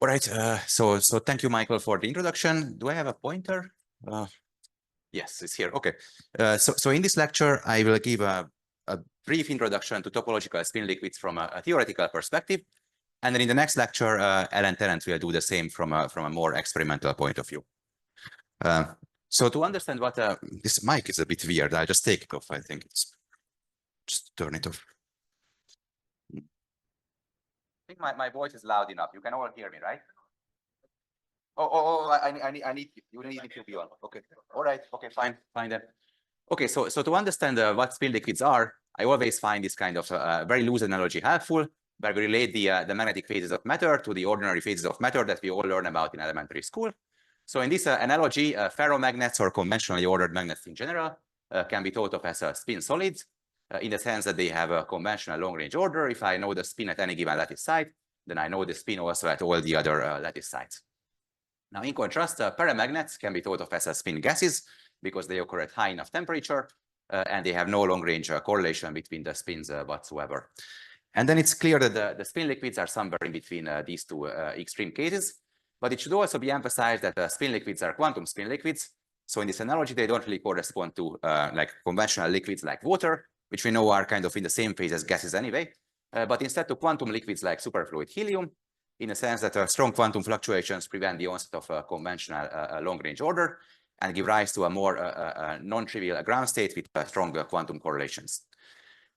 All right. So thank you, Michael, for the introduction. Do I have a pointer? Yes, it's here. Okay. So in this lecture, I will give a brief introduction to topological spin liquids from a theoretical perspective. And then in the next lecture, Alan Tarrant will do the same from a more experimental point of view. So to understand what this mic is a bit weird, I'll just take it off. I think it's just turn it off. I think my voice is loud enough. You can all hear me, right? I need you need it to be on. Okay. All right. Okay. Fine then. Okay. So to understand what spin liquids are, I always find this kind of very loose analogy helpful, where we relate the magnetic phases of matter to the ordinary phases of matter that we all learn about in elementary school. So in this analogy, ferromagnets or conventionally ordered magnets in general can be thought of as spin solids in the sense that they have a conventional long-range order. If I know the spin at any given lattice site, then I know the spin also at all the other lattice sites. Now, in contrast, paramagnets can be thought of as spin gases because they occur at high enough temperature and they have no long-range correlation between the spins whatsoever. And then it's clear that the spin liquids are somewhere in between these two extreme cases. But it should also be emphasized that spin liquids are quantum spin liquids. So in this analogy, they don't really correspond to like conventional liquids like water, which we know are kind of in the same phase as gases anyway, but instead to quantum liquids like superfluid helium, in a sense that strong quantum fluctuations prevent the onset of conventional long-range order and give rise to a more non-trivial ground state with strong quantum correlations.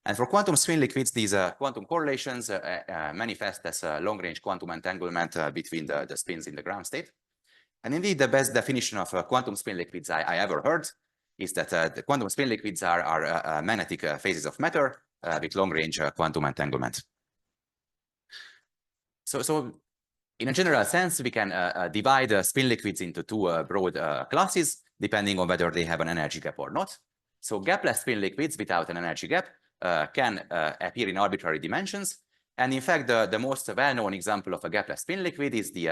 And for quantum spin liquids, these quantum correlations manifest as a long-range quantum entanglement between the spins in the ground state. And indeed, the best definition of quantum spin liquids I ever heard is that the quantum spin liquids are magnetic phases of matter with long-range quantum entanglement. So in a general sense, we can divide spin liquids into two broad classes, depending on whether they have an energy gap or not. So gapless spin liquids without an energy gap can appear in arbitrary dimensions. And in fact, the most well-known example of a gapless spin liquid is the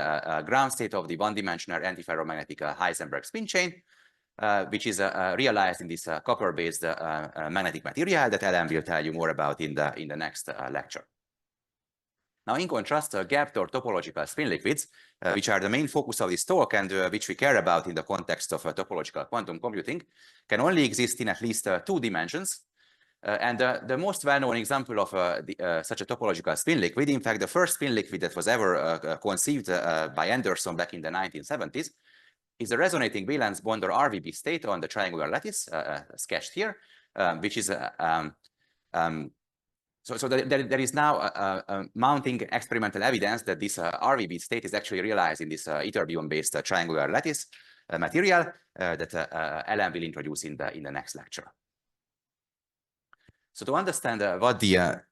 ground state of the one-dimensional antiferromagnetic Heisenberg spin chain, which is realized in this copper-based magnetic material that Alan will tell you more about in the next lecture. Now, in contrast, gapped or topological spin liquids, which are the main focus of this talk and which we care about in the context of topological quantum computing, can only exist in at least two dimensions. And the most well-known example of such a topological spin liquid, in fact, the first spin liquid that was ever conceived by Anderson back in the 1970s, is the resonating valence bond or RVB state on the triangular lattice, sketched here, which is so there is now mounting experimental evidence that this RVB state is actually realized in this ytterbium-based triangular lattice material that Alan will introduce in the next lecture. So to understand what the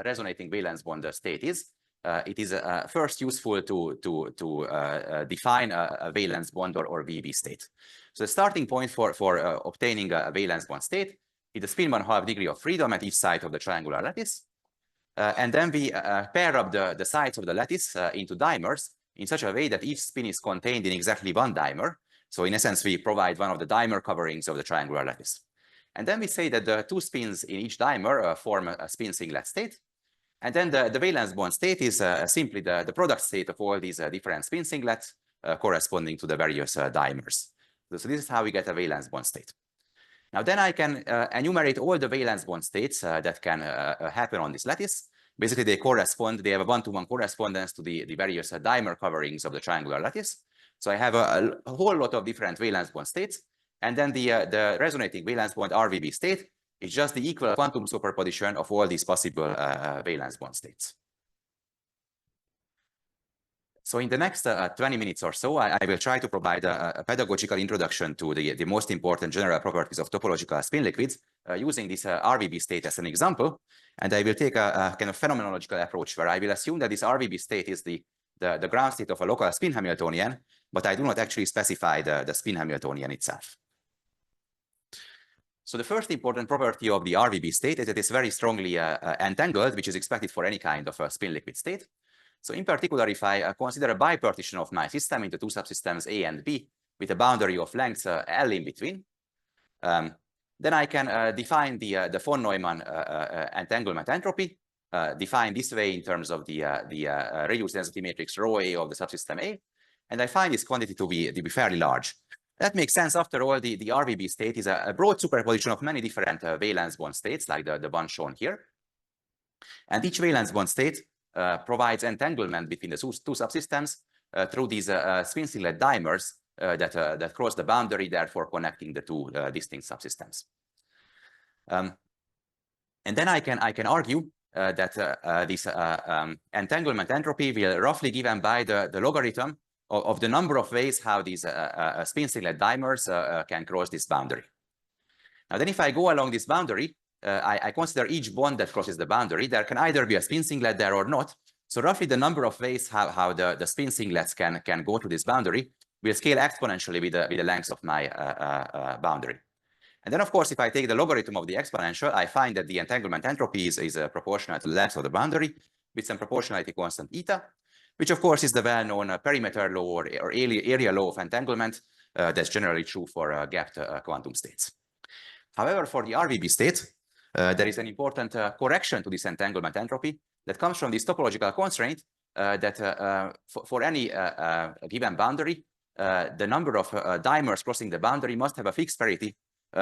resonating valence bond state is, it is first useful to define a valence bond or VB state. So the starting point for obtaining a valence bond state is the spin 1/2 degree of freedom at each side of the triangular lattice. And then we pair up the sides of the lattice into dimers in such a way that each spin is contained in exactly one dimer. So in essence, we provide one of the dimer coverings of the triangular lattice. And then we say that the two spins in each dimer form a spin singlet state. And then the valence bond state is simply the product state of all these different spin singlets corresponding to the various dimers. So this is how we get a valence bond state. Now then I can enumerate all the valence bond states that can happen on this lattice. Basically, they have a one-to-one correspondence to the various dimer coverings of the triangular lattice. So I have a whole lot of different valence bond states. And then the resonating valence bond RVB state is just the equal quantum superposition of all these possible valence bond states. So in the next 20 minutes or so, I will try to provide a pedagogical introduction to the most important general properties of topological spin liquids using this RVB state as an example. And I will take a kind of phenomenological approach where I will assume that this RVB state is the ground state of a local spin Hamiltonian, but I do not actually specify the spin Hamiltonian itself. So the first important property of the RVB state is that it's very strongly entangled, which is expected for any kind of spin liquid state. So in particular, if I consider a bipartition of my system into two subsystems A and B with a boundary of length L in between, then I can define the von Neumann entanglement entropy defined this way in terms of the reduced density matrix rho A of the subsystem A, and I find this quantity to be fairly large. That makes sense. After all, the RVB state is a broad superposition of many different valence bond states, like the one shown here. And each valence bond state provides entanglement between the two subsystems through these spin singlet dimers that cross the boundary, therefore connecting the two distinct subsystems. And then I can argue that this entanglement entropy will roughly given by the logarithm of the number of ways how these spin singlet dimers can cross this boundary. Now, then if I go along this boundary, I consider each bond that crosses the boundary. There can either be a spin singlet there or not. So roughly the number of ways how the spin singlets can go to this boundary will scale exponentially with the length of my boundary. And then, of course, if I take the logarithm of the exponential, I find that the entanglement entropy is proportional to the length of the boundary with some proportionality constant eta, which, of course, is the well-known perimeter law or area law of entanglement that's generally true for gapped quantum states. However, for the RVB state, there is an important correction to this entanglement entropy that comes from this topological constraint that for any given boundary, the number of dimers crossing the boundary must have a fixed parity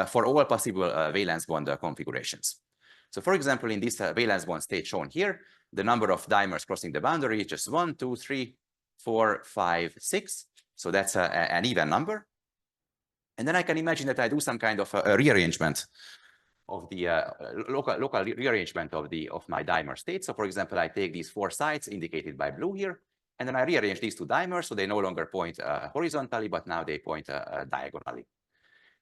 for all possible valence bond configurations. So, for example, in this valence bond state shown here, the number of dimers crossing the boundary is just 1, 2, 3, 4, 5, 6. So that's an even number. And then I can imagine that I do some kind of a rearrangement of the local rearrangement of my dimer state. So, for example, I take these 4 sites indicated by blue here, and then I rearrange these 2 dimers so they no longer point horizontally, but now they point diagonally.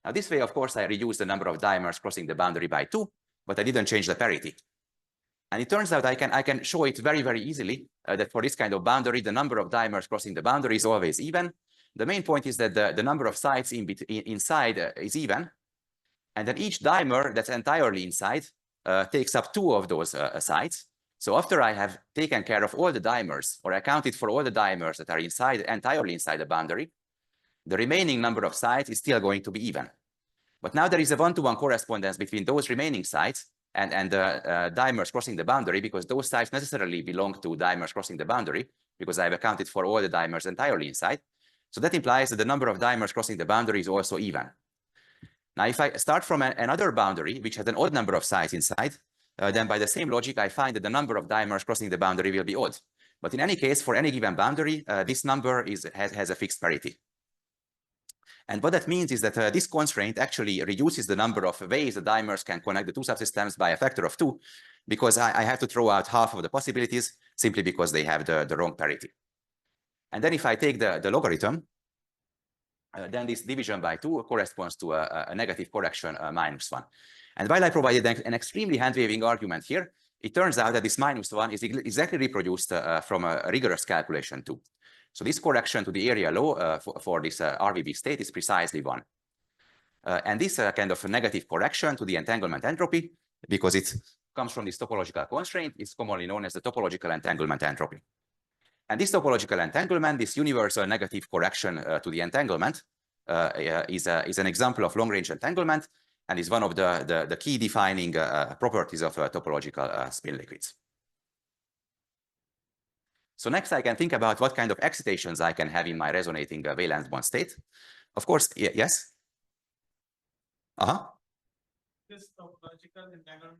Now, this way, of course, I reduce the number of dimers crossing the boundary by 2, but I didn't change the parity. And it turns out I can show it very, very easily that for this kind of boundary, the number of dimers crossing the boundary is always even. The main point is that the number of sites inside is even. And then each dimer that's entirely inside takes up 2 of those sites. So after I have taken care of all the dimers, or accounted for all the dimers that are entirely inside the boundary, the remaining number of sites is still going to be even. But now there is a one-to-one correspondence between those remaining sites and the dimers crossing the boundary, because those sites necessarily belong to dimers crossing the boundary, because I've accounted for all the dimers entirely inside. So that implies that the number of dimers crossing the boundary is also even. Now, if I start from another boundary, which has an odd number of sites inside, then by the same logic, I find that the number of dimers crossing the boundary will be odd. But in any case, for any given boundary, this number has a fixed parity. And what that means is that this constraint actually reduces the number of ways the dimers can connect the two subsystems by a factor of 2, because I have to throw out half of the possibilities simply because they have the wrong parity. And then if I take the logarithm, then this division by 2 corresponds to a negative correction -1. And while I provided an extremely hand-waving argument here, it turns out that this -1 is exactly reproduced from a rigorous calculation too. So this correction to the area law for this RVB state is precisely 1. And this kind of negative correction to the entanglement entropy, because it comes from this topological constraint, is commonly known as the topological entanglement entropy. And this topological entanglement, this universal negative correction to the entanglement, is an example of long-range entanglement, and is one of the key defining properties of topological spin liquids. So next, I can think about what kind of excitations I can have in my resonating valence bond state. Of course, yes? This topological entanglement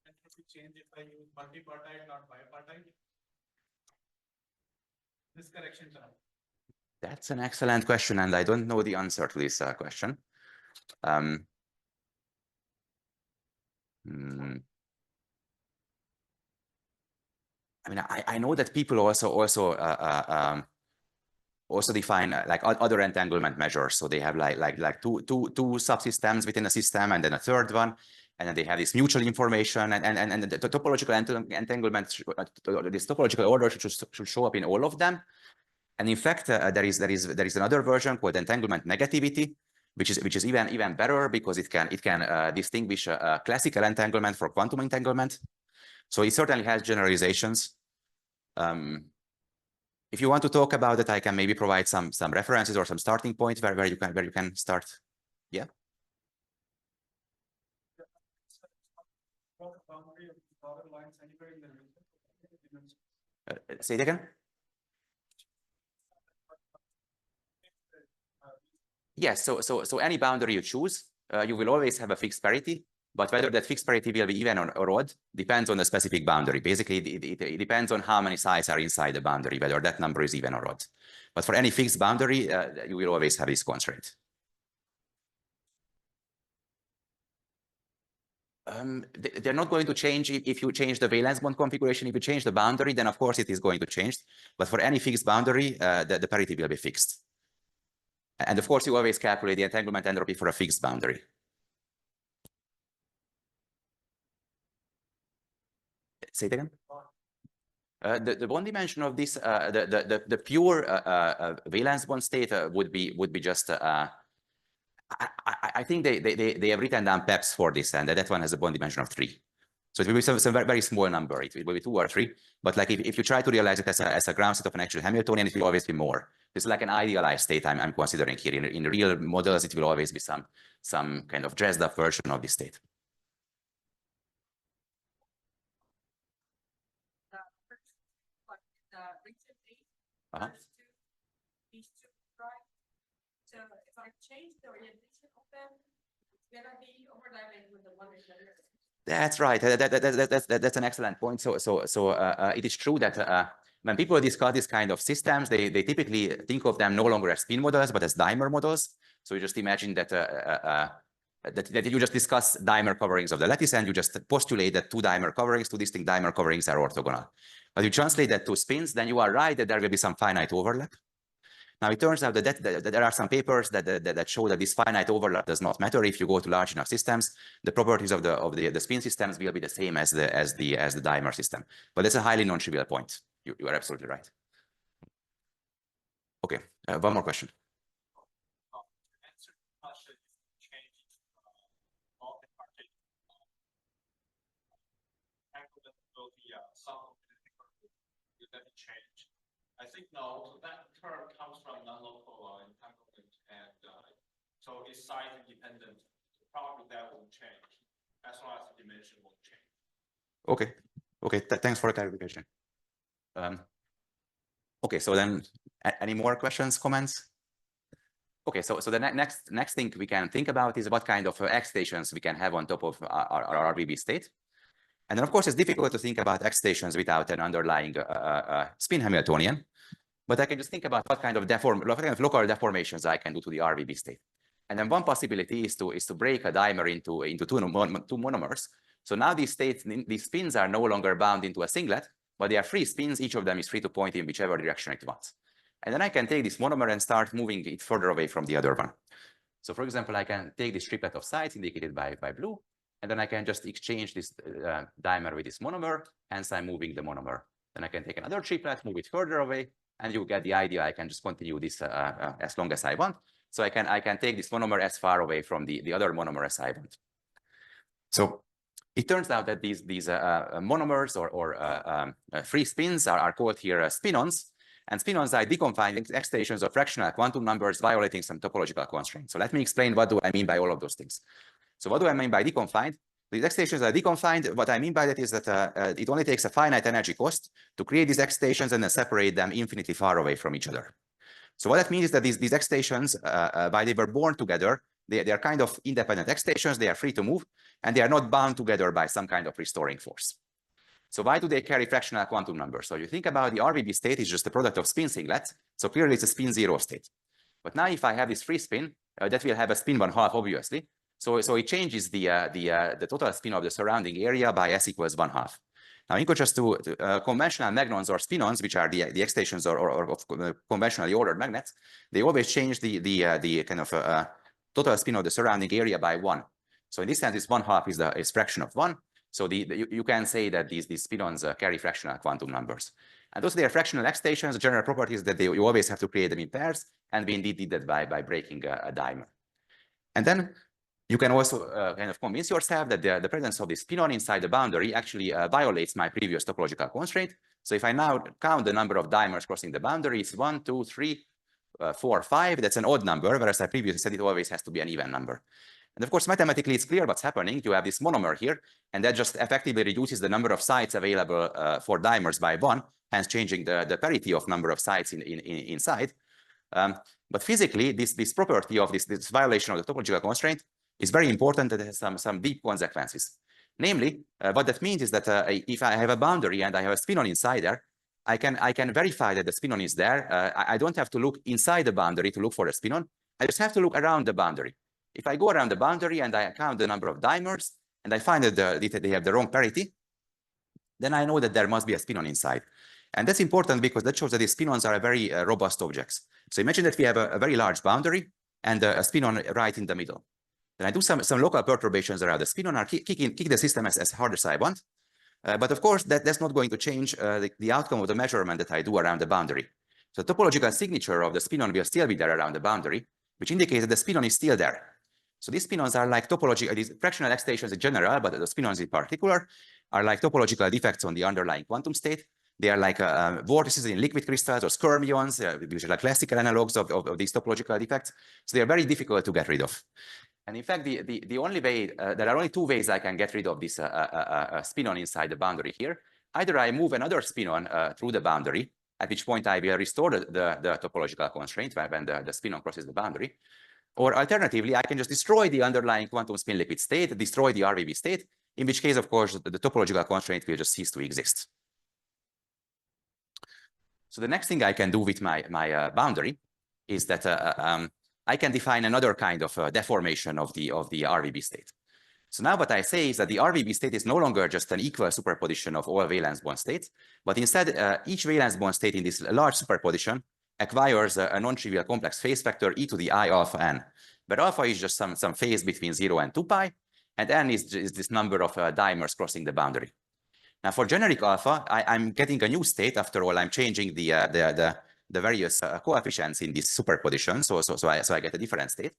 entropy change if I use multipartite, not bipartite? This correction term. That's an excellent question, and I don't know the answer to this question. I mean, I know that people also define like other entanglement measures. So they have like two subsystems within a system, and then a third one, and then they have this mutual information, and the topological entanglement, this topological order should show up in all of them. And in fact, there is another version called entanglement negativity, which is even better, because it can distinguish classical entanglement from quantum entanglement. So it certainly has generalizations. If you want to talk about it, I can maybe provide some references or some starting points where you can start. Yeah. What boundary of the lines anywhere in the Say it again. Yes, so any boundary you choose, you will always have a fixed parity, but whether that fixed parity will be even or odd depends on the specific boundary. Basically, it depends on how many sides are inside the boundary, whether that number is even or odd. But for any fixed boundary, you will always have this constraint. They're not going to change if you change the valence bond configuration. If you change the boundary, then of course it is going to change. But for any fixed boundary, the parity will be fixed. And of course, you always calculate the entanglement entropy for a fixed boundary. Say it again. The bond dimension of this, the pure valence bond state would be just. I think they have written down PEPs for this, and that one has a bond dimension of 3. So it will be some very small number. It will be 2 or 3. But like if you try to realize it as a ground state of an actual Hamiltonian, it will always be more. It's like an idealized state I'm considering here. In real models, it will always be some kind of dressed up version of this state. Uh-huh. So if I change the orientation of them, it's gonna be overlapping with the one that. That's right. That's an excellent point. So it is true that when people discuss this kind of systems, they typically think of them no longer as spin models, but as dimer models. So you just imagine that that you just discuss dimer coverings of the lattice, and you just postulate that two distinct dimer coverings are orthogonal. But you translate that to spins, then you are right that there will be some finite overlap. Now, it turns out that there are some papers that show that this finite overlap does not matter if you go to large enough systems. The properties of the spin systems will be the same as the dimer system. But that's a highly non-trivial point. You are absolutely right. Okay, one more question. I think no, so that term comes from non-local entanglement, and so it's size independent. Probably that won't change as long as the dimension won't change. Okay. Thanks for the clarification. Okay, so then any more questions, comments? Okay, so the next thing we can think about is what kind of excitations we can have on top of our RBB state. And then, of course, it's difficult to think about excitations without an underlying spin Hamiltonian. But I can just think about what kind of local deformations I can do to the RBB state. And then one possibility is to break a dimer into two monomers. So now these spins are no longer bound into a singlet, but they are free spins. Each of them is free to point in whichever direction it wants. And then I can take this monomer and start moving it further away from the other one. So for example, I can take this triplet of sites indicated by blue, and then I can just exchange this dimer with this monomer, hence I'm moving the monomer. Then I can take another triplet, move it further away, and you get the idea. I can just continue this as long as I want. So I can take this monomer as far away from the other monomer as I want. So it turns out that these monomers or free spins are called here spinons. And spinons are deconfined excitations of fractional quantum numbers violating some topological constraints. So let me explain what do I mean by all of those things. So what do I mean by deconfined? These excitations are deconfined. What I mean by that is that it only takes a finite energy cost to create these excitations and then separate them infinitely far away from each other. So what that means is that these excitations, by they were born together, they are kind of independent excitations. They are free to move, and they are not bound together by some kind of restoring force. So why do they carry fractional quantum numbers? So you think about the RBB state is just the product of spin singlets. So clearly it's a spin 0 state. But now if I have this free spin, that will have a spin 1/2, obviously. So it changes the total spin of the surrounding area by s equals 1/2. Now, in contrast to conventional magnons or spinons, which are the excitations of conventionally ordered magnets, they always change the kind of total spin of the surrounding area by 1. So in this sense, this 1/2 is fraction of 1. So you can say that these spinons carry fractional quantum numbers. And those are fractional excitations. The general property is that you always have to create them in pairs, and we indeed did that by breaking a dimer. And then you can also kind of convince yourself that the presence of this spinon inside the boundary actually violates my previous topological constraint. So if I now count the number of dimers crossing the boundary, it's 1, 2, 3, 4, 5. That's an odd number, whereas I previously said it always has to be an even number. And of course, mathematically, it's clear what's happening. You have this monomer here, and that just effectively reduces the number of sites available for dimers by 1, hence changing the parity of number of sites inside. But physically, this property of this violation of the topological constraint is very important, and it has some deep consequences. Namely, what that means is that if I have a boundary and I have a spin-on inside there, I can verify that the spin-on is there. I don't have to look inside the boundary to look for a spin-on. I just have to look around the boundary. If I go around the boundary and I count the number of dimers and I find that they have the wrong parity, then I know that there must be a spin-on inside. And that's important because that shows that the spin-ons are very robust objects. So imagine that we have a very large boundary and a spin-on right in the middle. Then I do some local perturbations around the spin-on, kick the system as hard as I want. But of course, that's not going to change the outcome of the measurement that I do around the boundary. So the topological signature of the spin-on will still be there around the boundary, which indicates that the spin-on is still there. So these spin-ons are like these fractional excitations in general, but the spin-ons in particular are like topological defects on the underlying quantum state. They are like vortices in liquid crystals or skyrmions, which are like classical analogs of these topological defects. So they are very difficult to get rid of. And in fact, the only way, there are only 2 ways I can get rid of this spin-on inside the boundary here. Either I move another spin-on through the boundary, at which point I will restore the topological constraint when the spin-on crosses the boundary. Or alternatively, I can just destroy the underlying quantum spin liquid state, destroy the RVB state, in which case, of course, the topological constraint will just cease to exist. So the next thing I can do with my boundary is that I can define another kind of deformation of the RVB state. So now what I say is that the RVB state is no longer just an equal superposition of all valence bond states, but instead each valence bond state in this large superposition acquires a non-trivial complex phase vector e to the I alpha n, where alpha is just some phase between 0 and 2 pi, and n is this number of dimers crossing the boundary. Now for generic alpha, I'm getting a new state. After all, I'm changing the various coefficients in this superposition, so I get a different state.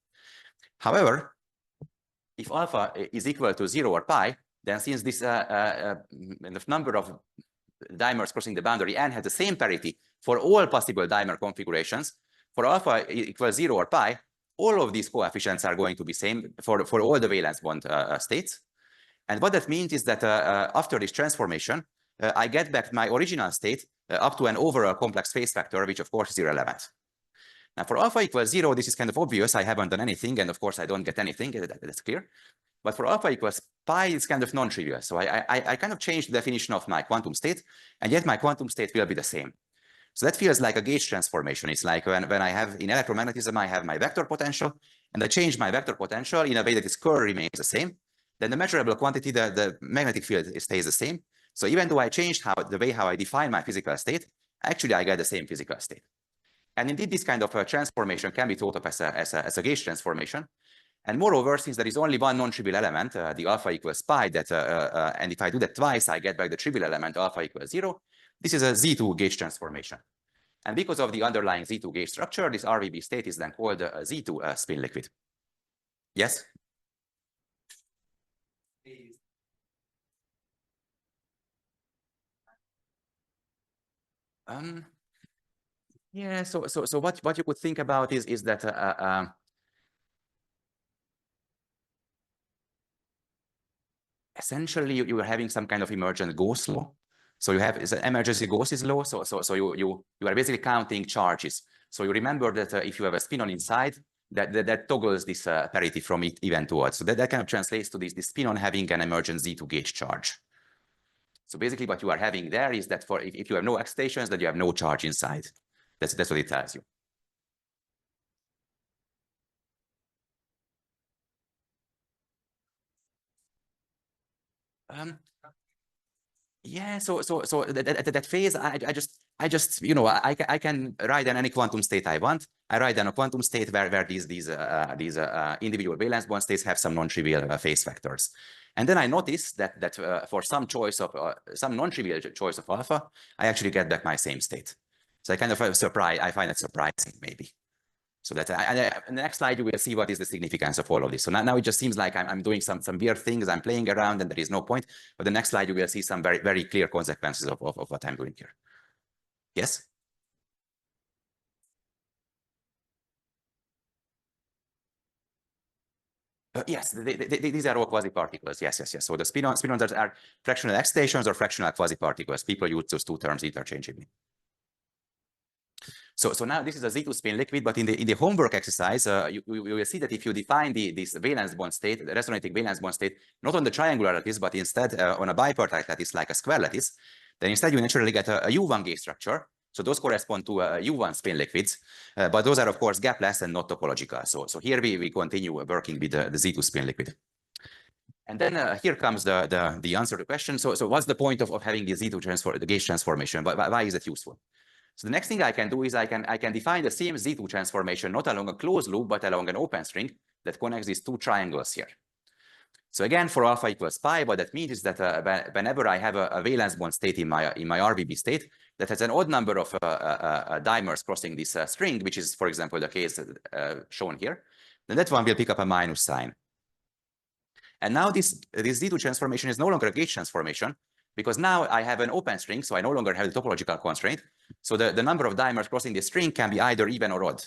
However, if alpha is equal to 0 or pi, then since this number of dimers crossing the boundary n has the same parity for all possible dimer configurations, for alpha equals 0 or pi, all of these coefficients are going to be same for all the valence bond states. And what that means is that after this transformation, I get back my original state up to an overall complex phase vector, which of course is irrelevant. Now for alpha equals 0, this is kind of obvious. I haven't done anything, and of course I don't get anything. That's clear. But for alpha equals pi, it's kind of non-trivial. So I kind of changed the definition of my quantum state, and yet my quantum state will be the same. So that feels like a gauge transformation. It's like when I have in electromagnetism, I have my vector potential, and I change my vector potential in a way that its curl remains the same. Then the measurable quantity, the magnetic field stays the same. So even though I changed the way how I define my physical state, actually I get the same physical state. And indeed, this kind of transformation can be thought of as a gauge transformation. And moreover, since there is only one non-trivial element, the alpha equals pi, and if I do that twice, I get back the trivial element alpha equals 0. This is a Z2 gauge transformation. And because of the underlying Z2 gauge structure, this RVB state is then called a Z2 spin liquid. Yes? Yeah, so what you could think about is that essentially you are having some kind of emergent Gauss law. So you have emergency Gauss's law. So you are basically counting charges. So you remember that if you have a spin-on inside, that toggles this parity from event to odd. So that kind of translates to this spin-on having an emergent Z2 gauge charge. So basically what you are having there is that if you have no excitations, that you have no charge inside. That's what it tells you. Yeah, so that phase, I just I can write in any quantum state I want. I write in a quantum state where these individual valence bond states have some non-trivial phase vectors. And then I notice that for some choice of some non-trivial choice of alpha, I actually get back my same state. So I kind of I find it surprising maybe. So that in the next slide, you will see what is the significance of all of this. So now it just seems like I'm doing some weird things, I'm playing around and there is no point. But the next slide, you will see some very, very clear consequences of what I'm doing here. Yes? Yes, these are all quasi-particles. Yes. So the spinons are fractional excitations or fractional quasi-particles. People use those two terms interchangeably. So now this is a Z2 spin liquid, but in the homework exercise, you will see that if you define this valence bond state, the resonating valence bond state, not on the triangular lattice, but instead on a bipartite lattice, like a square lattice, then instead you naturally get a U1 gauge structure. So those correspond to U1 spin liquids, but those are of course gapless and not topological. So here we continue working with the Z2 spin liquid. And then here comes the answer to the question. So what's the point of having the Z2 the gauge transformation? Why is it useful? So the next thing I can do is I can define the same Z2 transformation, not along a closed loop, but along an open string that connects these two triangles here. So again, for alpha equals pi, what that means is that whenever I have a valence bond state in my RBB state that has an odd number of dimers crossing this string, which is, for example, the case shown here, then that one will pick up a minus sign. And now this Z2 transformation is no longer a gauge transformation, because now I have an open string, so I no longer have the topological constraint. So the number of dimers crossing the string can be either even or odd.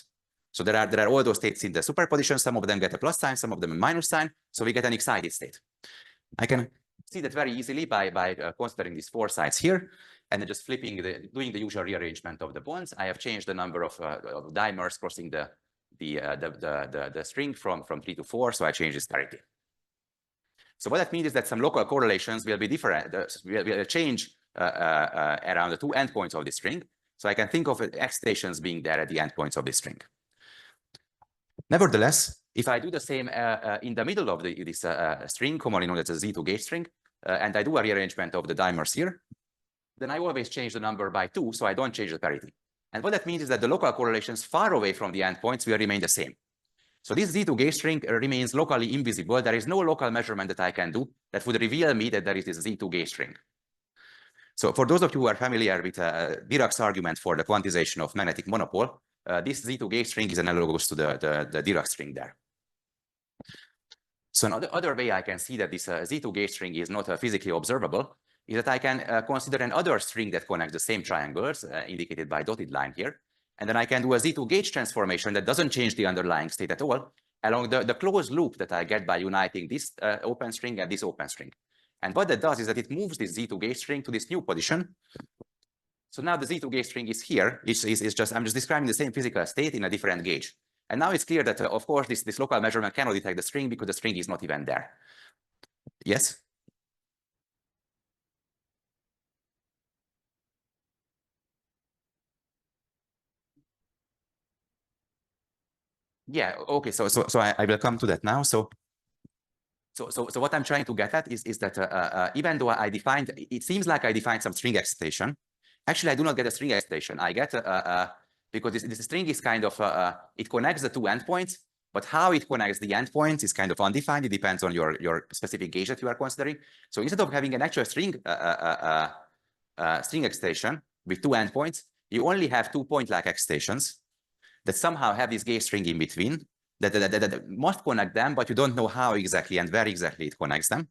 So there are all those states in the superposition. Some of them get a plus sign, some of them a minus sign. So we get an excited state. I can see that very easily by considering these four sides here, and then just doing the usual rearrangement of the bonds. I have changed the number of dimers crossing the string from 3 to 4. So I change this parity. So what that means is that some local correlations will be different, will change around the two endpoints of the string. So I can think of excitations being there at the endpoints of the string. Nevertheless, if I do the same in the middle of this string, commonly known as a Z2 gauge string, and I do a rearrangement of the dimers here, then I always change the number by 2, so I don't change the parity. And what that means is that the local correlations far away from the endpoints will remain the same. So this Z2 gauge string remains locally invisible. There is no local measurement that I can do that would reveal me that there is this Z2 gauge string. So for those of you who are familiar with Dirac's argument for the quantization of magnetic monopole, this Z2 gauge string is analogous to the Dirac string there. So another way I can see that this Z2 gauge string is not physically observable is that I can consider another string that connects the same triangles, indicated by dotted line here. And then I can do a Z2 gauge transformation that doesn't change the underlying state at all along the closed loop that I get by uniting this open string and this open string. And what that does is that it moves this Z2 gauge string to this new position. So now the Z2 gauge string is here. I'm just describing the same physical state in a different gauge. And now it's clear that, of course, this local measurement cannot detect the string because the string is not even there. Yes? Yeah, okay, so I will come to that now. So what I'm trying to get at is that even though it seems like I defined some string excitation, actually I do not get a string excitation. I get, because this string is kind of, it connects the two endpoints, but how it connects the endpoints is kind of undefined. It depends on your specific gauge that you are considering. So instead of having an actual string excitation with two endpoints, you only have 2 point-like excitations that somehow have this gauge string in between that must connect them, but you don't know how exactly and where exactly it connects them.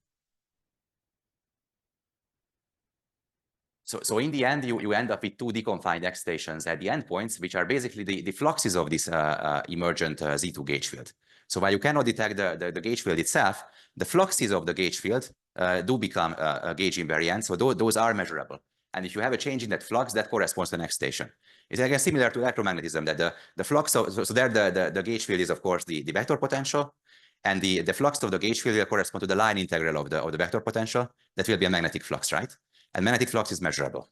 So in the end, you end up with 2 deconfined excitations at the endpoints, which are basically the fluxes of this emergent Z2 gauge field. So while you cannot detect the gauge field itself, the fluxes of the gauge field do become gauge invariant. So those are measurable. And if you have a change in that flux, that corresponds to the excitation. It's again similar to electromagnetism, that the flux of, so there the gauge field is of course the vector potential, and the flux of the gauge field will correspond to the line integral of the vector potential. That will be a magnetic flux, right? And magnetic flux is measurable.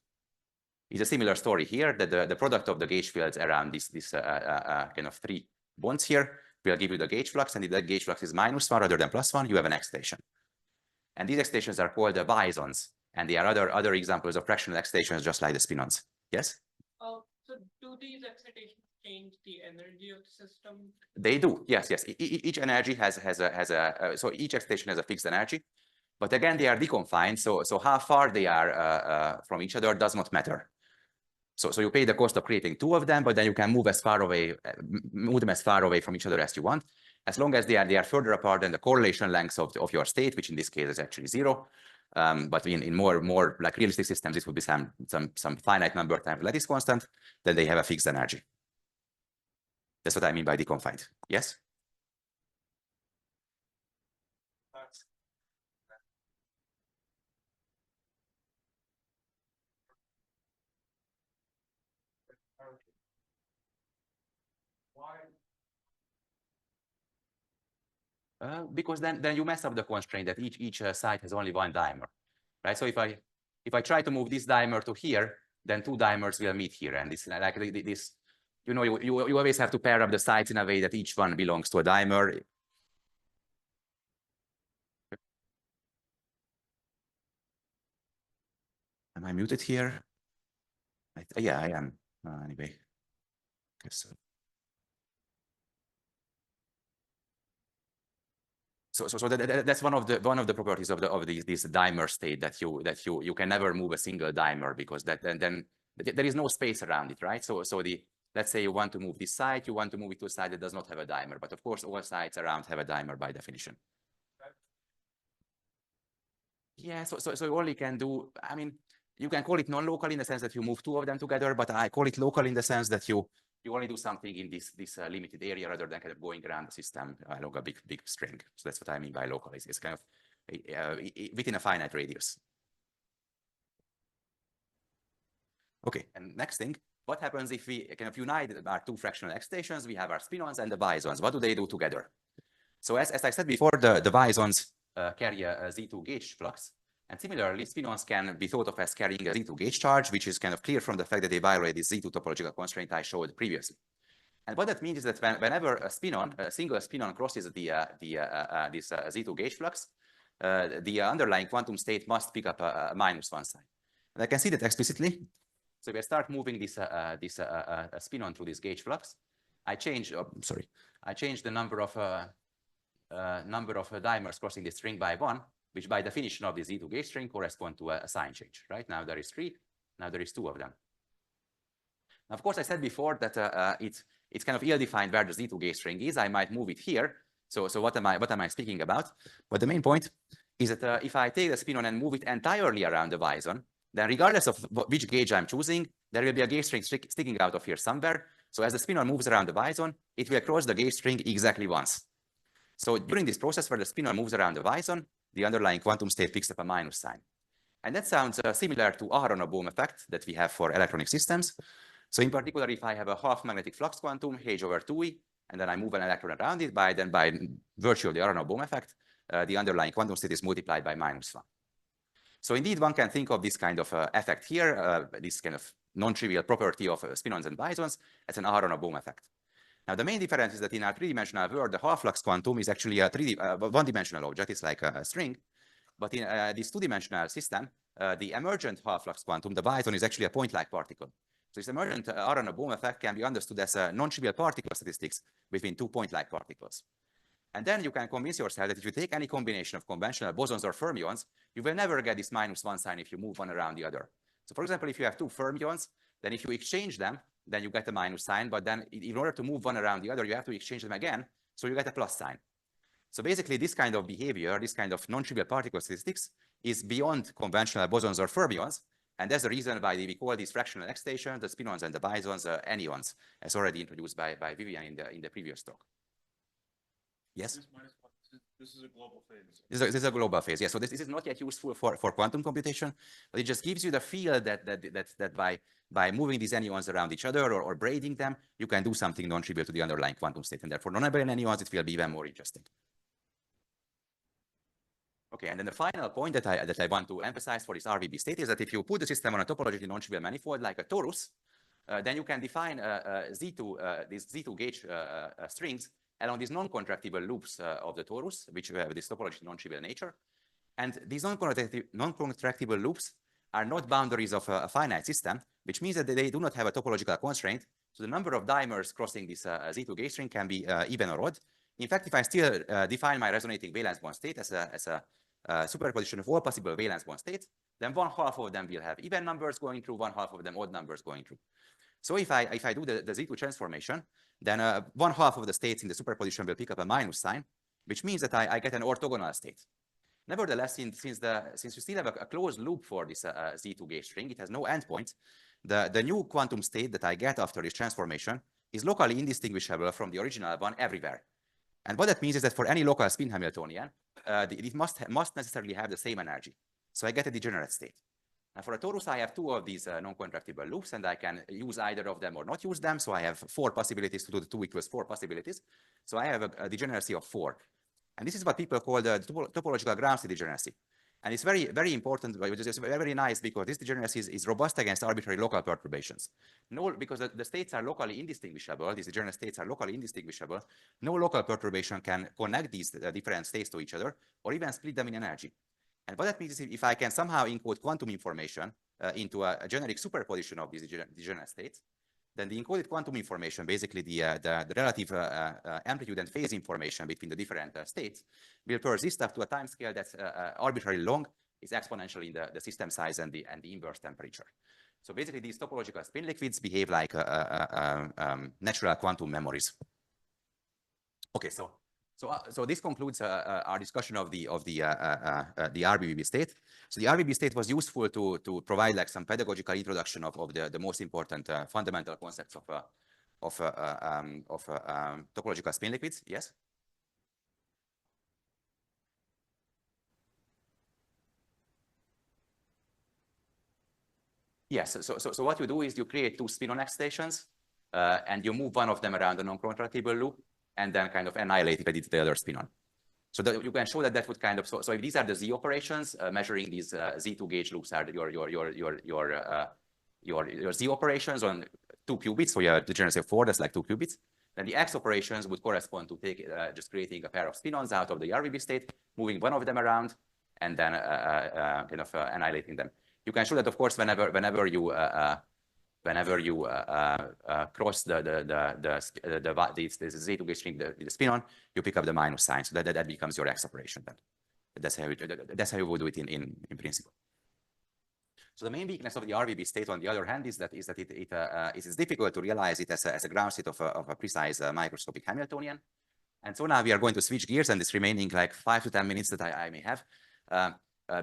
It's a similar story here, that the product of the gauge fields around this kind of 3 bonds here will give you the gauge flux, and if that gauge flux is -1 rather than +1, you have an excitation. And these excitations are called the bosons, and there are other examples of fractional excitations just like the spinons. Yes? So do these excitations change the energy of the system? They do, yes. Each energy has so each excitation has a fixed energy, but again, they are deconfined. So how far they are from each other does not matter. So you pay the cost of creating 2 of them, but then you can move them as far away from each other as you want, as long as they are further apart than the correlation lengths of your state, which in this case is actually 0. But in more like realistic systems, this would be some finite number times lattice constant. Then they have a fixed energy. That's what I mean by deconfined. Yes? Because then you mess up the constraint that each site has only one dimer, right? So if I try to move this dimer to here, then two dimers will meet here, and this like this, you know, you always have to pair up the sites in a way that each one belongs to a dimer. Am I muted here? Yeah, I am. Anyway, guess so. So that's one of the properties of this dimer state, that you can never move a single dimer, because then there is no space around it, right? So let's say you want to move this site, you want to move it to a site that does not have a dimer, but of course all sites around have a dimer by definition. Yeah, so you only can do, I mean, you can call it non-local in the sense that you move two of them together, but I call it local in the sense that you only do something in this limited area rather than kind of going around the system along a big string. So that's what I mean by local. It's kind of within a finite radius. Okay, and next thing, what happens if we kind of unite our two fractional excitations? We have our spin-ons and the bosons. What do they do together? So as I said before, the bosons carry a Z2 gauge flux. And similarly, spin-ons can be thought of as carrying a Z2 gauge charge, which is kind of clear from the fact that they violate this Z2 topological constraint I showed previously. And what that means is that whenever a single spinon crosses this Z2 gauge flux, the underlying quantum state must pick up a -1 sign. And I can see that explicitly. So if I start moving this spinon through this gauge flux, I change the number of dimers crossing the string by 1, which by definition of the Z2 gauge string correspond to a sign change, right? Now there is 3, now there is 2 of them. Now, of course, I said before that it's kind of ill-defined where the Z2 gauge string is. I might move it here. So what am I speaking about? But the main point is that if I take the spinon and move it entirely around the boson, then regardless of which gauge I'm choosing, there will be a gauge string sticking out of here somewhere. So as the spinon moves around the boson, it will cross the gauge string exactly once. So during this process where the spinon moves around the boson, the underlying quantum state picks up a minus sign. And that sounds similar to Aharonov-Bohm effect that we have for electronic systems. So in particular, if I have a half magnetic flux quantum, H over 2e, and then I move an electron around it, by virtue of the Aharonov-Bohm effect, the underlying quantum state is multiplied by -1. So indeed, one can think of this kind of effect here, this kind of non-trivial property of spinons and bosons, as an Aharonov-Bohm effect. Now, the main difference is that in our three-dimensional world, the half-flux quantum is actually a one-dimensional object. It's like a string. But in this two-dimensional system, the emergent half-flux quantum, the boson, is actually a point-like particle. So this emergent Aharonov-Bohm effect can be understood as a non-trivial particle statistics between two point-like particles. And then you can convince yourself that if you take any combination of conventional bosons or fermions, you will never get this -1 sign if you move one around the other. So for example, if you have two fermions, then if you exchange them, then you get a minus sign. But then in order to move one around the other, you have to exchange them again. So you get a plus sign. So basically, this kind of behavior, this kind of non-trivial particle statistics, is beyond conventional bosons or fermions. And that's the reason why we call these fractional excitations, the spinons and the bosons, anyons, as already introduced by Vivian in the previous talk. Yes? This is a global phase. This is a global phase, yeah. So this is not yet useful for quantum computation, but it just gives you the feel that by moving these anyons around each other or braiding them, you can do something non-trivial to the underlying quantum state. And therefore, non-abelian anyons, it will be even more interesting. Okay, and then the final point that I want to emphasize for this RVB state is that if you put the system on a topologically non-trivial manifold like a torus, then you can define these Z2 gauge strings along these non-contractible loops of the torus, which have this topologically non-trivial nature. And these non-contractible loops are not boundaries of a finite system, which means that they do not have a topological constraint. So the number of dimers crossing this Z2 gauge string can be even or odd. In fact, if I still define my resonating valence bond state as a superposition of all possible valence bond states, then 1/2 of them will have even numbers going through, 1/2 of them odd numbers going through. So if I do the Z2 transformation, then 1/2 of the states in the superposition will pick up a minus sign, which means that I get an orthogonal state. Nevertheless, since you still have a closed loop for this Z2 gauge string, it has no endpoint. The new quantum state that I get after this transformation is locally indistinguishable from the original one everywhere. And what that means is that for any local spin Hamiltonian, it must necessarily have the same energy. So I get a degenerate state. And for a torus, I have two of these non-contractible loops, and I can use either of them or not use them. So I have 4 possibilities to do the 2 = 4 possibilities. So I have a degeneracy of 4. And this is what people call the topological ground state degeneracy. And it's very, very important, which is very, very nice because this degeneracy is robust against arbitrary local perturbations. No, because the states are locally indistinguishable, these degenerate states are locally indistinguishable, no local perturbation can connect these different states to each other or even split them in energy. And what that means is if I can somehow encode quantum information into a generic superposition of these degenerate states, then the encoded quantum information, basically the relative amplitude and phase information between the different states, will persist up to a time scale that's arbitrarily long, is exponential in the system size and the inverse temperature. So basically, these topological spin liquids behave like natural quantum memories. Okay, so this concludes our discussion of the RBB state. So the RBB state was useful to provide like some pedagogical introduction of the most important fundamental concepts of topological spin liquids. Yes. Yes. So what you do is you create two spin-on-X stations, and you move one of them around the non-contractible loop, and then kind of annihilate it with the other spin-on. So that you can show that would kind of, so if these are the Z operations, measuring these Z2 gauge loops are your Z operations on 2 qubits, so you have degeneracy of 4, that's like 2 qubits. Then the X operations would correspond to take just creating a pair of spin-ons out of the RBB state, moving one of them around, and then kind of annihilating them. You can show that, of course, whenever you cross the Z2 gauge string, the spin-on, you pick up the minus sign, so that becomes your X operation. Then that's how you would do it in principle. So the main weakness of the RBB state, on the other hand, is that it is difficult to realize it as a ground state of a precise microscopic Hamiltonian. And so now we are going to switch gears, and this remaining like 5 to 10 minutes that I may have,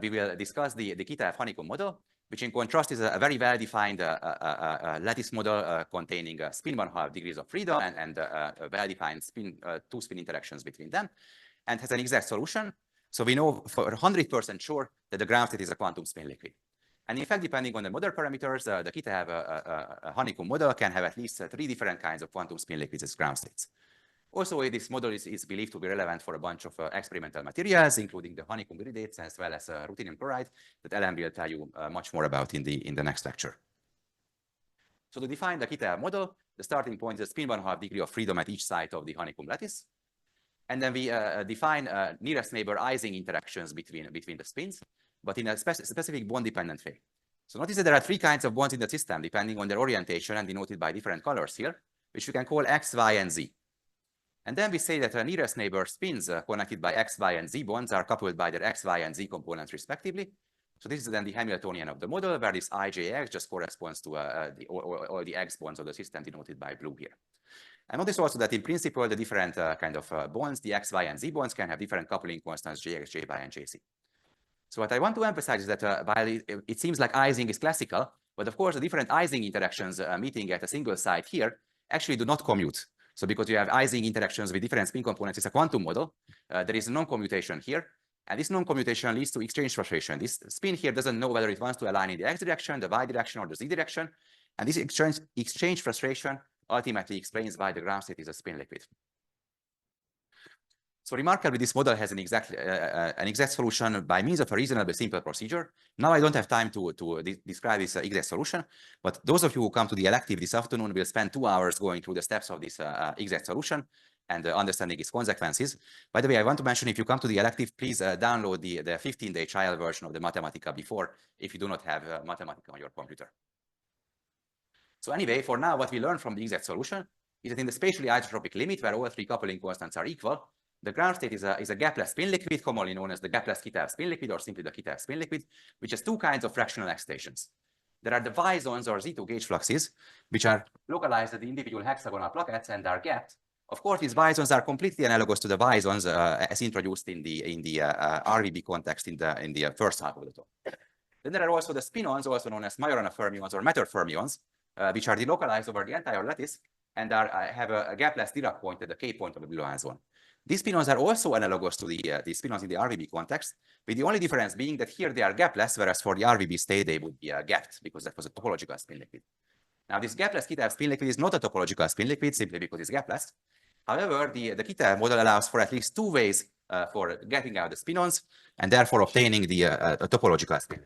we will discuss the Kitaev honeycomb model, which in contrast is a very well-defined lattice model containing spin 1/2 degrees of freedom and well-defined two spin interactions between them, and has an exact solution. So we know for 100% sure that the ground state is a quantum spin liquid. And in fact, depending on the model parameters, the Kitaev honeycomb model can have at least 3 different kinds of quantum spin liquids as ground states. Also, this model is believed to be relevant for a bunch of experimental materials, including the honeycomb iridates as well as ruthenium chloride that Ellen will tell you much more about in the next lecture. So to define the Kitaev model, the starting point is a spin 1/2 degree of freedom at each side of the honeycomb lattice. And then we define nearest neighbor Ising interactions between the spins, but in a specific bond-dependent way. So notice that there are 3 kinds of bonds in the system, depending on their orientation and denoted by different colors here, which we can call X, Y, and Z. And then we say that nearest neighbor spins connected by X, Y, and Z bonds are coupled by their X, Y, and Z components respectively. So this is then the Hamiltonian of the model, where this IJX just corresponds to all the X bonds of the system denoted by blue here. And notice also that in principle, the different kind of bonds, the X, Y, and Z bonds can have different coupling constants, JX, JY, and JC. So what I want to emphasize is that while it seems like Ising is classical, but of course the different Ising interactions meeting at a single site here actually do not commute. So because you have Ising interactions with different spin components, it's a quantum model. There is a non-commutation here. And this non-commutation leads to exchange frustration. This spin here doesn't know whether it wants to align in the X direction, the Y direction, or the Z direction. And this exchange frustration ultimately explains why the ground state is a spin liquid. So remarkably, this model has an exact solution by means of a reasonably simple procedure. Now I don't have time to describe this exact solution, but those of you who come to the elective this afternoon will spend 2 hours going through the steps of this exact solution and understanding its consequences. By the way, I want to mention, if you come to the elective, please download the 15-day trial version of the Mathematica before, if you do not have Mathematica on your computer. So anyway, for now, what we learned from the exact solution is that in the spatially isotropic limit, where all 3 coupling constants are equal, the ground state is a gapless spin liquid, commonly known as the gapless Kitaev spin liquid, or simply the Kitaev spin liquid, which has 2 kinds of fractional X stations. There are the Y zones, or Z2 gauge fluxes, which are localized at the individual hexagonal plaquettes and are gapped. Of course, these Y zones are completely analogous to the Y zones as introduced in the RBB context in the first half of the talk. Then there are also the spin-ons, also known as Majorana fermions or matter fermions, which are delocalized over the entire lattice and have a gapless Dirac point at the K point of the Brillouin zone. These spin-ons are also analogous to the spin-ons in the RBB context, with the only difference being that here they are gapless, whereas for the RBB state they would be gapped, because that was a topological spin liquid. Now, this gapless Kitaev spin liquid is not a topological spin liquid simply because it's gapless. However, the Kitaev model allows for at least 2 ways for getting out the spin-ons and therefore obtaining the topological spin.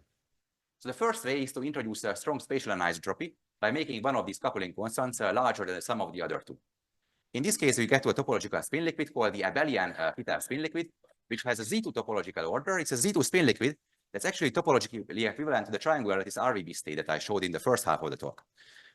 So the first way is to introduce a strong spatial anisotropy by making one of these coupling constants larger than the sum of the other two. In this case, we get to a topological spin liquid called the abelian Kittel spin liquid, which has a Z2 topological order. It's a Z2 spin liquid that's actually topologically equivalent to the triangular lattice RVB state that I showed in the first half of the talk.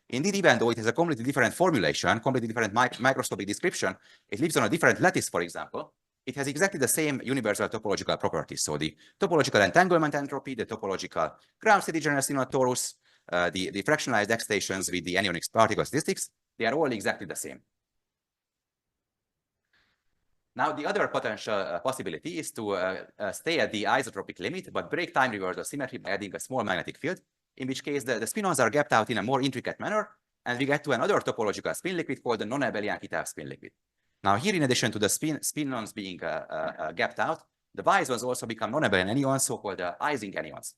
Indeed, even though it has a completely different formulation, completely different microscopic description, it lives on a different lattice, for example, it has exactly the same universal topological properties. So the topological entanglement entropy, the topological ground state degeneracy in a torus, the fractionalized excitations with the anionic particle statistics, they are all exactly the same. Now, the other potential possibility is to stay at the isotropic limit, but break time reversal symmetry by adding a small magnetic field, in which case the spin-ons are gapped out in a more intricate manner, and we get to another topological spin liquid called the non-abelian Kittel spin liquid. Now, here, in addition to the spin-ons being gapped out, the Ys also become non-abelian anyons, so-called Ising anyons.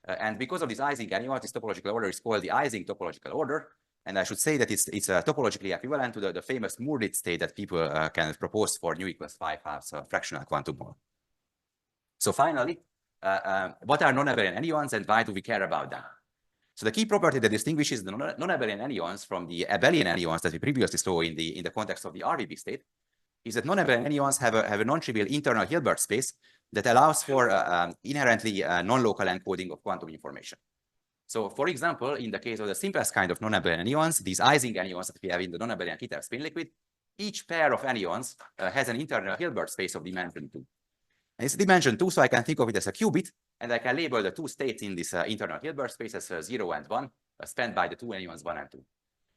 And because of this Ising anyons, this topological order is called the Ising topological order. And I should say that it's topologically equivalent to the famous Moorlit state that people can propose for nu equals 5/2 fractional quantum model. So finally, what are non-abelian anyons and why do we care about them? So the key property that distinguishes the non-abelian anyons from the abelian anyons that we previously saw in the context of the RVB state is that non-abelian anyons have a non-trivial internal Hilbert space that allows for inherently non-local encoding of quantum information. So, for example, in the case of the simplest kind of non-abelian anyons, these Ising anyons that we have in the non-abelian Kittel spin liquid, each pair of anyons has an internal Hilbert space of dimension 2. And it's dimension 2, so I can think of it as a qubit, and I can label the two states in this internal Hilbert space as 0 and 1, spanned by the two anyons 1 and 2.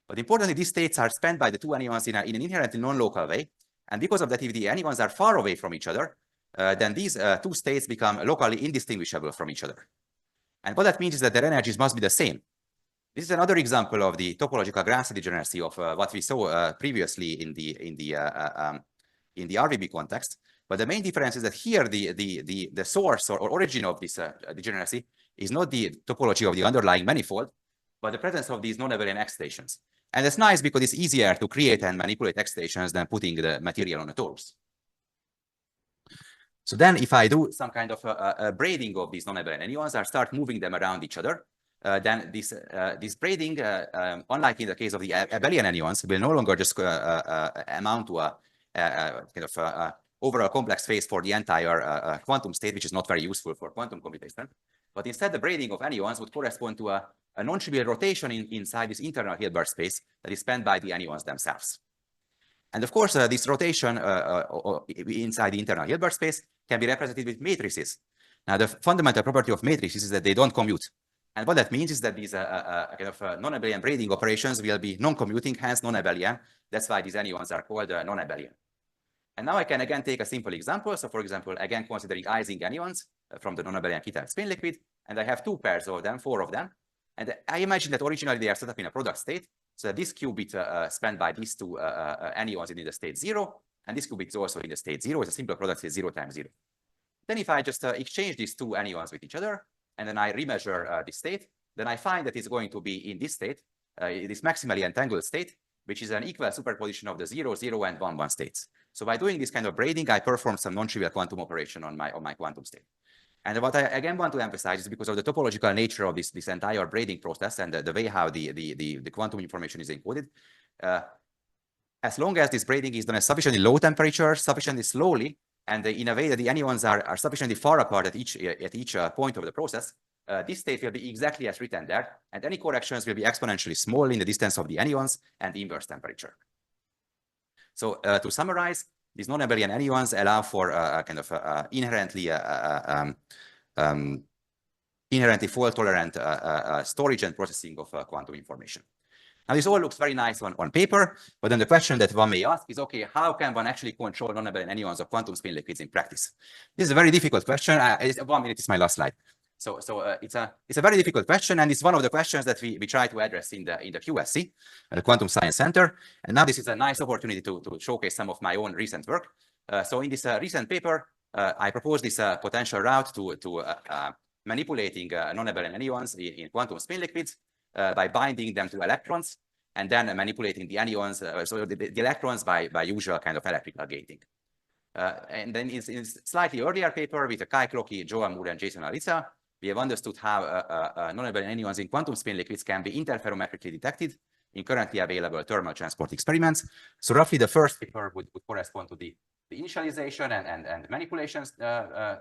But importantly, these states are spanned by the two anyons in an inherently non-local way, and because of that, if the anyons are far away from each other, then these two states become locally indistinguishable from each other. And what that means is that their energies must be the same. This is another example of the topological ground state degeneracy of what we saw previously in the RVB context. But the main difference is that here the source or origin of this degeneracy is not the topology of the underlying manifold, but the presence of these non-abelian excitations. And that's nice because it's easier to create and manipulate excitations than putting the material on a torus. So then if I do some kind of a braiding of these non-abelian anyons, I start moving them around each other, then this braiding, unlike in the case of the abelian anyons, will no longer just amount to a kind of overall complex phase for the entire quantum state, which is not very useful for quantum computation. But instead, the braiding of anyons would correspond to a non-trivial rotation inside this internal Hilbert space that is spanned by the anyons themselves. And of course, this rotation inside the internal Hilbert space can be represented with matrices. Now, the fundamental property of matrices is that they don't commute. And what that means is that these kind of non-abelian braiding operations will be non-commuting, hence non-abelian. That's why these anyons are called non-abelian. And now I can again take a simple example. So for example, again, considering Ising anyons from the non-abelian Kittel spin liquid, and I have two pairs of them, 4 of them. And I imagine that originally they are set up in a product state. So that this qubit spanned by these two anyons is in the state 0, and this qubit is also in the state 0. It's a simple product state 0 times 0. Then if I just exchange these two anyons with each other, and then I remeasure this state, then I find that it's going to be in this state, this maximally entangled state, which is an equal superposition of the 0, 0, and 1, 1 states. So by doing this kind of braiding, I perform some non-trivial quantum operation on my quantum state. And what I again want to emphasize is because of the topological nature of this entire braiding process and the way how the quantum information is encoded, as long as this braiding is done at sufficiently low temperature, sufficiently slowly, and in a way that the anyons are sufficiently far apart at each point of the process, this state will be exactly as written there, and any corrections will be exponentially small in the distance of the anyons and the inverse temperature. So to summarize, these non-abelian anyons allow for a kind of inherently fault-tolerant storage and processing of quantum information. Now, this all looks very nice on paper, but then the question that one may ask is, okay, how can one actually control non-abelian anyons of quantum spin liquids in practice? This is a very difficult question. 1 minute is my last slide. So it's a very difficult question, and it's one of the questions that we try to address in the QSC, the Quantum Science Center. And now this is a nice opportunity to showcase some of my own recent work. So in this recent paper, I propose this potential route to manipulating non-abelian anyons in quantum spin liquids by binding them to electrons, and then manipulating the anyons, so the electrons by usual kind of electrical gating. And then in slightly earlier paper with Kai Krocki, Joel Moore, and Jason Alica, we have understood how non-abelian anyons in quantum spin liquids can be interferometrically detected in currently available thermal transport experiments. So roughly the first paper would correspond to the initialization and manipulations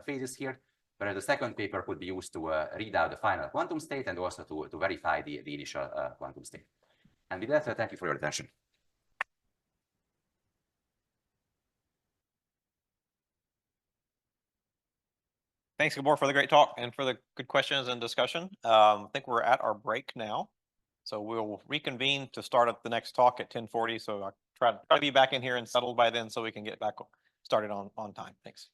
phases here, whereas the second paper could be used to read out the final quantum state and also to verify the initial quantum state. And with that, thank you for your attention. Thanks, Gabor, for the great talk and for the good questions and discussion. I think we're at our break now. So we'll reconvene to start at the next talk at 10:40. So I'll try to be back in here and settled by then so we can get back started on time. Thanks.